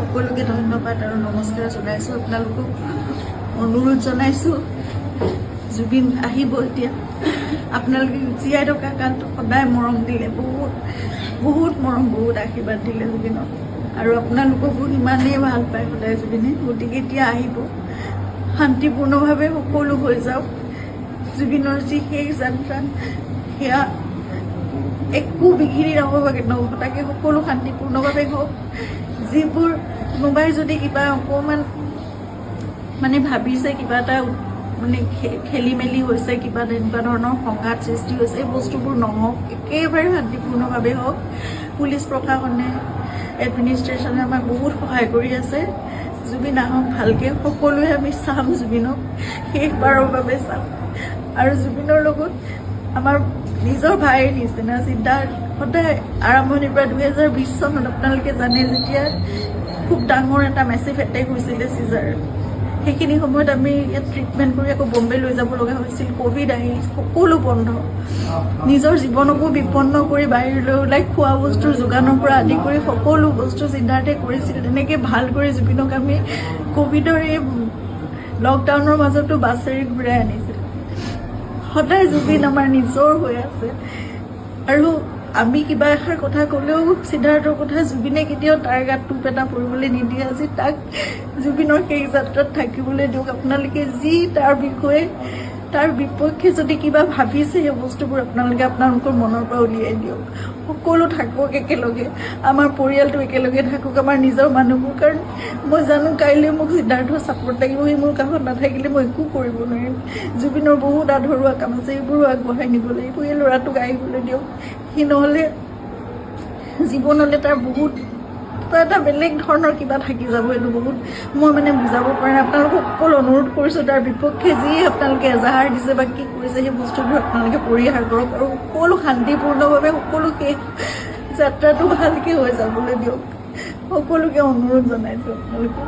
সকলোকে ধন্যবাদ আৰু নমস্কাৰ জনাইছোঁ। আপোনালোকক অনুৰোধ জনাইছোঁ, জুবিন আহিব এতিয়া। আপোনালোকে জীয়াই থকা কালটো সদায় মৰম দিলে, বহুত বহুত মৰম, বহুত আশীৰ্বাদ দিলে জুবিনক, আৰু আপোনালোককো ইমানেই ভাল পায় সদায় জুবিনে। গতিকে এতিয়া আহিব, শান্তিপূৰ্ণভাৱে সকলো হৈ যাওক। জুবিনৰ যি শেষ যাত্ৰা, সেয়া একো বিঘিনি নহ'বগৈ, নঘটাকৈ সকলো শান্তিপূৰ্ণভাৱে হওক। যিবোৰ কোনোবাই যদি কিবা অকণমান মানে ভাবিছে, কিবা এটা মানে খেলি মেলি হৈছে, কিবা তেনেকুৱা ধৰণৰ সংঘাত সৃষ্টি হৈছে, এই বস্তুবোৰ নহওক, একেবাৰে শান্তিপূৰ্ণভাৱে হওক। পুলিচ প্ৰশাসনে, এডমিনিষ্ট্ৰেশ্যনে আমাক বহুত সহায় কৰি আছে। জুবিন আহক ভালকৈ, সকলোৱে আমি চাম জুবিনক, শেষবাৰৰ বাবে চাম। আৰু জুবিনৰ লগত আমাৰ নিজৰ ভাইৰ নিচিনা সিদ্ধাৰ্থ সদায় আৰম্ভণিৰ পৰা 2020 চনত আপোনালোকে জানে, যেতিয়া খুব ডাঙৰ এটা মেচিভ এটেক হৈছিলে চিজাৰ, সেইখিনি সময়ত আমি ইয়াত ট্ৰিটমেণ্ট কৰি আকৌ বম্বে লৈ যাব লগা হৈছিল। ক'ভিড আহিল, সকলো বন্ধ, নিজৰ জীৱনকো বিপন্ন কৰি বাহিৰলৈ ওলাই খোৱা বস্তুৰ যোগানৰ পৰা আদি কৰি সকলো বস্তু সিদ্ধাৰ্থে কৰিছিল। তেনেকৈ ভাল কৰি জুবিনক আমি ক'ভিডৰ এই লকডাউনৰ মাজতো বাছেৰে ঘূৰাই আনিছিল। সদায় জুবিন আমাৰ নিজৰ হৈ আছে, আৰু আমি কিবা এষাৰ কথা ক'লেও সিদ্ধাৰ্থৰ কথা জুবিনে কেতিয়াও তাৰ গাত টোপ এটা পৰিবলৈ নিদিয়ে। আজি তাক জুবিনৰ সেই যাত্ৰাত থাকিবলৈ দিয়ক। আপোনালোকে যি তাৰ বিষয়ে, তাৰ বিপক্ষে যদি কিবা ভাবিছে, সেই বস্তুবোৰ আপোনালোকে আপোনালোকৰ মনৰ পৰা উলিয়াই দিয়ক। সকলো থাকক একেলগে, আমাৰ পৰিয়ালটো একেলগে থাকক, আমাৰ নিজৰ মানুহবোৰ। কাৰণ মই জানো কাইলৈ মোক সিদ্ধাৰ্থৰ ছাপোৰ্ট লাগিব, সি মোৰ কাষত নাথাকিলে মই একো কৰিব নোৱাৰিম। জুবিনৰ বহুত আধৰুৱা কাম আছে, এইবোৰো আগবঢ়াই নিব লাগিব। এই ল'ৰাটোক আহিবলৈ দিয়ক, সি নহ'লে জীৱনলৈ তাৰ বহুত এটা বেলেগ ধৰণৰ কিবা থাকি যাব। এইটো বহুত মই মানে বুজাব পৰা নাই। আপোনালোকক সকলো অনুৰোধ কৰিছোঁ, তাৰ বিপক্ষে যি আপোনালোকে এজাহাৰ দিছে বা কি কৰিছে, সেই বস্তুবোৰ আপোনালোকে পৰিহাৰ কৰক, আৰু সকলো শান্তিপূৰ্ণভাৱে সকলো শেষ যাত্ৰাটো ভালকৈ হৈ যাবলৈ দিয়ক। সকলোকে অনুৰোধ জনাইছোঁ আপোনালোকক।